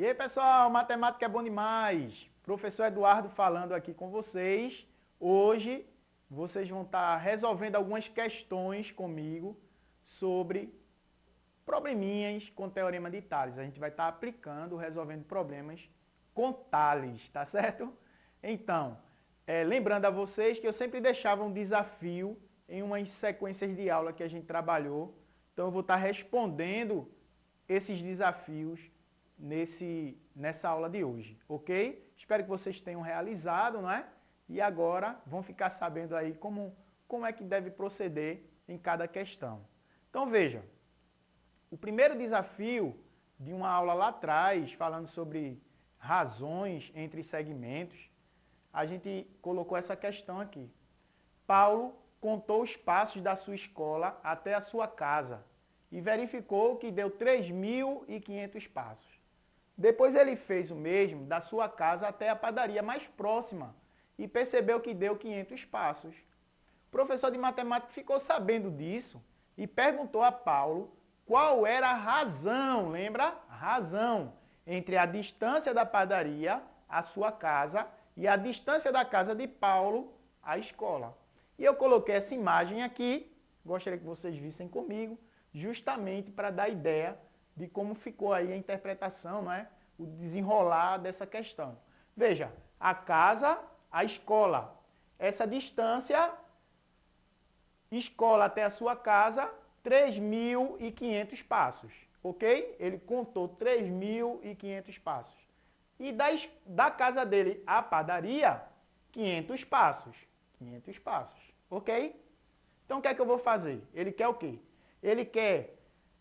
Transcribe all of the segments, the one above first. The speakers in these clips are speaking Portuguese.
E aí, pessoal, matemática é bom demais. Professor Eduardo falando aqui com vocês. Hoje, vocês vão estar resolvendo algumas questões comigo sobre probleminhas com teorema de Tales. A gente vai estar aplicando, resolvendo problemas com Tales, tá certo? Então, lembrando a vocês que eu sempre deixava um desafio em umas sequências de aula que a gente trabalhou. Então, eu vou estar respondendo esses desafios nessa aula de hoje, ok? Espero que vocês tenham realizado, não é? E agora vão ficar sabendo aí como é que deve proceder em cada questão. Então veja, o primeiro desafio de uma aula lá atrás, falando sobre razões entre segmentos, a gente colocou essa questão aqui. Paulo contou os passos da sua escola até a sua casa e verificou que deu 3.500 passos. Depois ele fez o mesmo da sua casa até a padaria mais próxima e percebeu que deu 500 passos. O professor de matemática ficou sabendo disso e perguntou a Paulo qual era a razão, lembra? A razão entre a distância da padaria à sua casa e a distância da casa de Paulo à escola. E eu coloquei essa imagem aqui, gostaria que vocês vissem comigo, justamente para dar ideia de como ficou aí a interpretação, não é? O desenrolar dessa questão. Veja, a casa, a escola. Essa distância, escola até a sua casa, 3.500 passos, ok? Ele contou 3.500 passos. E da casa dele à padaria, 500 passos. 500 passos, ok? Então, o que é que eu vou fazer? Ele quer o quê? Ele quer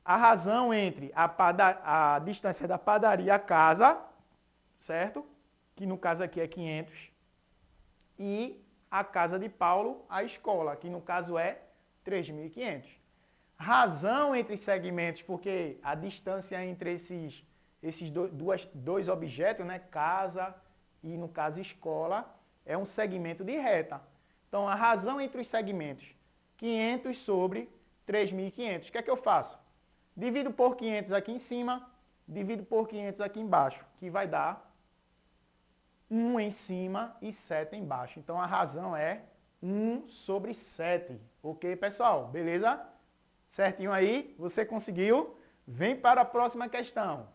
a razão entre a distância da padaria à casa, certo? Que no caso aqui é 500. E a casa de Paulo à escola, que no caso é 3.500. Razão entre segmentos, porque a distância entre esses dois objetos, né? Casa e no caso escola, é um segmento de reta. Então, a razão entre os segmentos, 500 sobre 3.500. O que é que eu faço? Divido por 500 aqui em cima, divido por 500 aqui embaixo, que vai dar 1 em cima e 7 embaixo. Então, a razão é 1 sobre 7. Ok, pessoal? Beleza? Certinho aí? Você conseguiu? Vem para a próxima questão.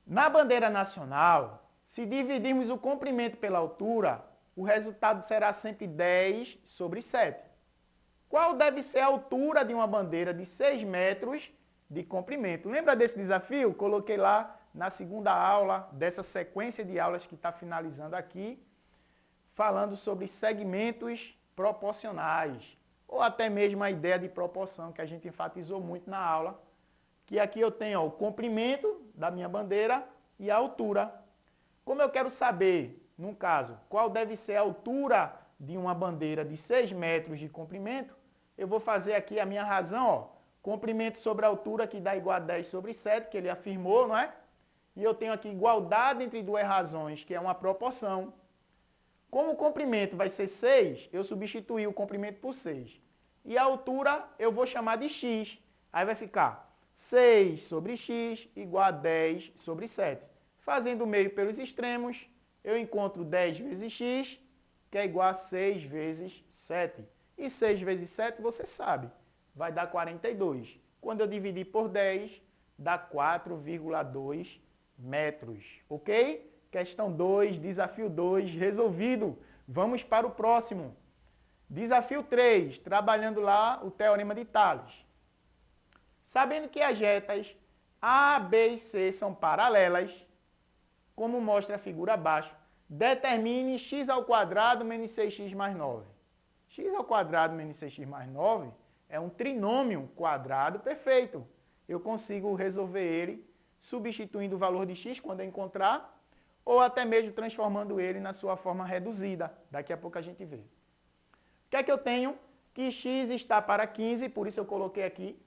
Na bandeira nacional, se dividirmos o comprimento pela altura, o resultado será sempre 10 sobre 7. Qual deve ser a altura de uma bandeira de 6 metros de comprimento? Lembra desse desafio? Coloquei lá na segunda aula dessa sequência de aulas que está finalizando aqui, falando sobre segmentos proporcionais, ou até mesmo a ideia de proporção, que a gente enfatizou muito na aula, que aqui eu tenho o comprimento da minha bandeira e a altura. Como eu quero saber, no caso, qual deve ser a altura de uma bandeira de 6 metros de comprimento, eu vou fazer aqui a minha razão, ó, comprimento sobre a altura, que dá igual a 10 sobre 7, que ele afirmou, não é? E eu tenho aqui igualdade entre duas razões, que é uma proporção. Como o comprimento vai ser 6, eu substituí o comprimento por 6. E a altura eu vou chamar de x. Aí vai ficar 6 sobre x igual a 10 sobre 7. Fazendo o meio pelos extremos, eu encontro 10 vezes x, que é igual a 6 vezes 7. E 6 vezes 7, você sabe, vai dar 42. Quando eu dividir por 10, dá 4,2 metros. Ok? Questão 2, desafio 2, resolvido. Vamos para o próximo. Desafio 3, trabalhando lá o teorema de Tales. Sabendo que as retas A, B e C são paralelas, como mostra a figura abaixo, determine x ao quadrado menos 6x mais 9. X ao quadrado menos 6x mais 9 é um trinômio quadrado perfeito. Eu consigo resolver ele substituindo o valor de x quando eu encontrar, ou até mesmo transformando ele na sua forma reduzida. Daqui a pouco a gente vê. O que é que eu tenho? Que x está para 15, por isso eu coloquei aqui,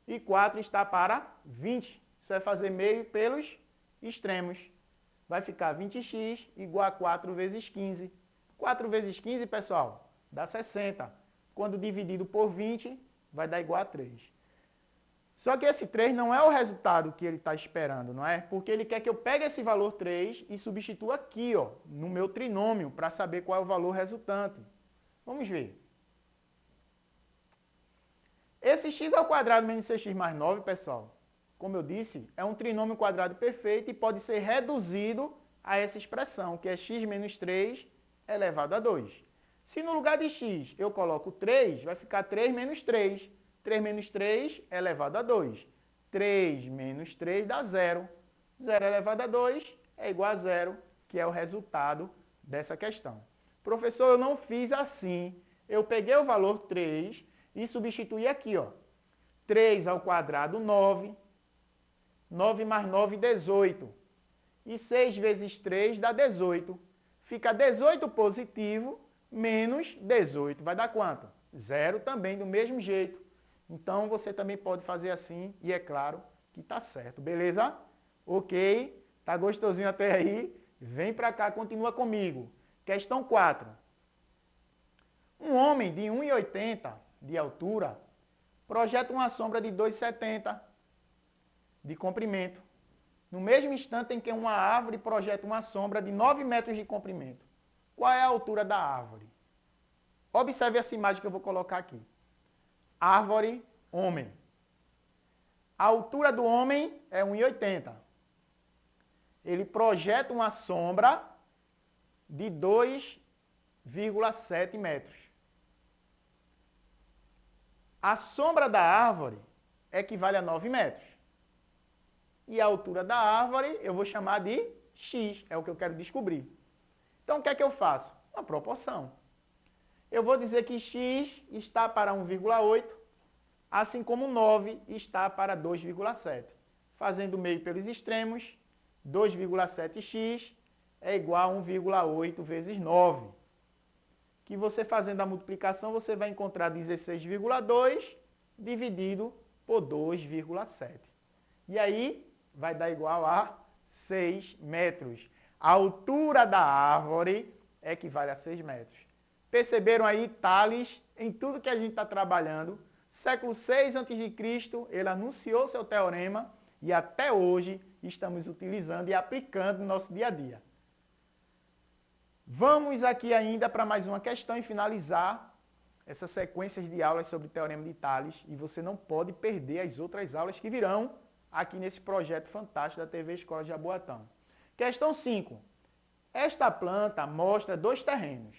e 4 está para 20. Isso vai fazer meio pelos extremos. Vai ficar 20x igual a 4 vezes 15. 4 vezes 15, pessoal, dá 60. Quando dividido por 20, vai dar igual a 3. Só que esse 3 não é o resultado que ele está esperando, não é? Porque ele quer que eu pegue esse valor 3 e substitua aqui, ó, no meu trinômio, para saber qual é o valor resultante. Vamos ver. Esse x ao quadrado menos 6x mais 9, pessoal, como eu disse, é um trinômio quadrado perfeito e pode ser reduzido a essa expressão, que é x menos 3 elevado a 2. Se no lugar de x eu coloco 3, vai ficar 3 menos 3. 3 menos 3 elevado a 2. 3 menos 3 dá 0. 0 elevado a 2 é igual a 0, que é o resultado dessa questão. Professor, eu não fiz assim. Eu peguei o valor 3 e substituí aqui, ó. 3 ao quadrado, 9. 9 mais 9, 18. E 6 vezes 3 dá 18. Fica 18 positivo menos 18. Vai dar quanto? 0 também, do mesmo jeito. Então, você também pode fazer assim e é claro que está certo. Beleza? Ok? Tá gostosinho até aí? Vem para cá, continua comigo. Questão 4. Um homem de 1,80 de altura projeta uma sombra de 2,70 de comprimento, no mesmo instante em que uma árvore projeta uma sombra de 9 metros de comprimento. Qual é a altura da árvore? Observe essa imagem que eu vou colocar aqui. Árvore, homem. A altura do homem é 1,80. Ele projeta uma sombra de 2,7 metros. A sombra da árvore equivale a 9 metros. E a altura da árvore eu vou chamar de x, é o que eu quero descobrir. Então, o que é que eu faço? Uma proporção. Eu vou dizer que x está para 1,8, assim como 9 está para 2,7. Fazendo meio pelos extremos, 2,7x é igual a 1,8 vezes 9. Que você fazendo a multiplicação, você vai encontrar 16,2 dividido por 2,7. E aí, vai dar igual a 6 metros. A altura da árvore equivale a 6 metros. Perceberam aí, Tales, em tudo que a gente está trabalhando, século 6 a.C., ele anunciou seu teorema e até hoje estamos utilizando e aplicando no nosso dia a dia. Vamos aqui ainda para mais uma questão e finalizar essas sequências de aulas sobre o Teorema de Tales. E você não pode perder as outras aulas que virão aqui nesse projeto fantástico da TV Escola Jaboatão. Questão 5. Esta planta mostra dois terrenos.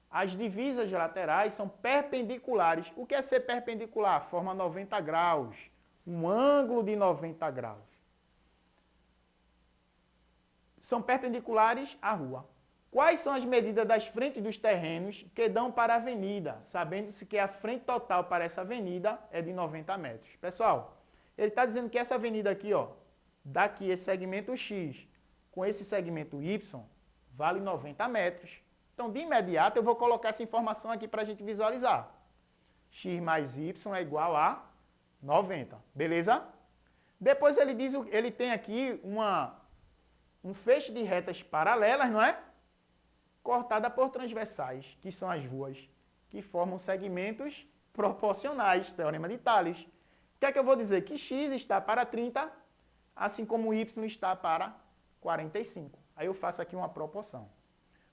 As divisas laterais são perpendiculares. O que é ser perpendicular? Forma 90 graus. Um ângulo de 90 graus. São perpendiculares à rua. Quais são as medidas das frentes dos terrenos que dão para a avenida, sabendo-se que a frente total para essa avenida é de 90 metros? Pessoal, ele está dizendo que essa avenida aqui, ó, daqui esse segmento X com esse segmento Y, vale 90 metros. Então, de imediato, eu vou colocar essa informação aqui para a gente visualizar. X mais Y é igual a 90, beleza? Depois ele diz, ele tem aqui um feixe de retas paralelas, não é? Cortada por transversais, que são as ruas, que formam segmentos proporcionais, Teorema de Tales. O que é que eu vou dizer? Que x está para 30, assim como y está para 45. Aí eu faço aqui uma proporção.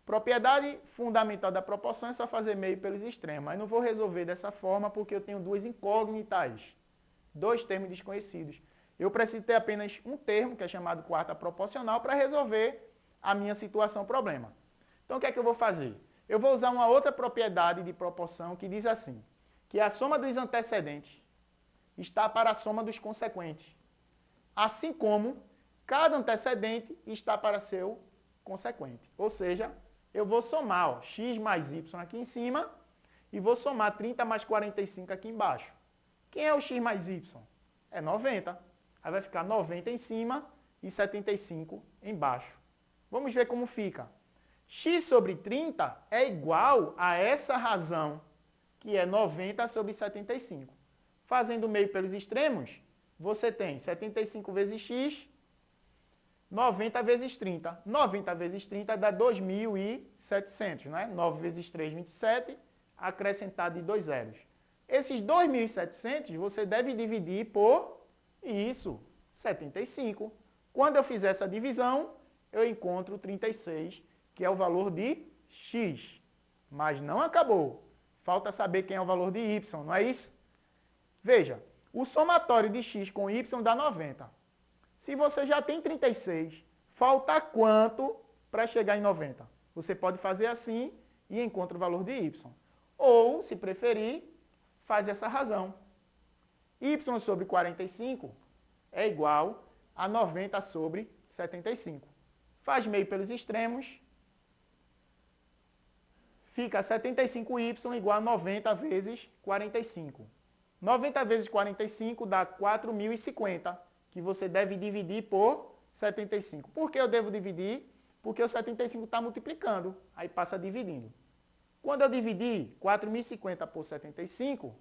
Propriedade fundamental da proporção é só fazer meio pelos extremos. Mas não vou resolver dessa forma porque eu tenho duas incógnitas, dois termos desconhecidos. Eu preciso ter apenas um termo, que é chamado quarta proporcional, para resolver a minha situação problema. Então, o que é que eu vou fazer? Eu vou usar uma outra propriedade de proporção que diz assim, que a soma dos antecedentes está para a soma dos consequentes, assim como cada antecedente está para seu consequente. Ou seja, eu vou somar ó, x mais y aqui em cima e vou somar 30 mais 45 aqui embaixo. Quem é o x mais y? É 90. Aí vai ficar 90 em cima e 75 embaixo. Vamos ver como fica. X sobre 30 é igual a essa razão, que é 90 sobre 75. Fazendo meio pelos extremos, você tem 75 vezes x, 90 vezes 30. 90 vezes 30 dá 2.700, né? 9 vezes 3, 27, acrescentado de 2 zeros. Esses 2.700 você deve dividir por isso, 75. Quando eu fizer essa divisão, eu encontro 36, que é o valor de x. Mas não acabou. Falta saber quem é o valor de y, não é isso? Veja, o somatório de x com y dá 90. Se você já tem 36, falta quanto para chegar em 90? Você pode fazer assim e encontra o valor de y. Ou, se preferir, faz essa razão. Y sobre 45 é igual a 90 sobre 75. Faz meio pelos extremos, fica 75y igual a 90 vezes 45. 90 vezes 45 dá 4.050, que você deve dividir por 75. Por que eu devo dividir? Porque o 75 está multiplicando, aí passa dividindo. Quando eu dividir 4.050 por 75,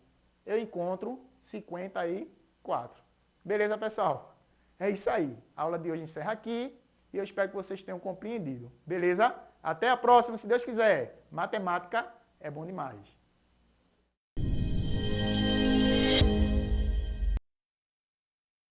eu encontro 54. Beleza, pessoal? É isso aí. A aula de hoje encerra aqui e eu espero que vocês tenham compreendido. Beleza? Até a próxima, se Deus quiser. Matemática é bom demais.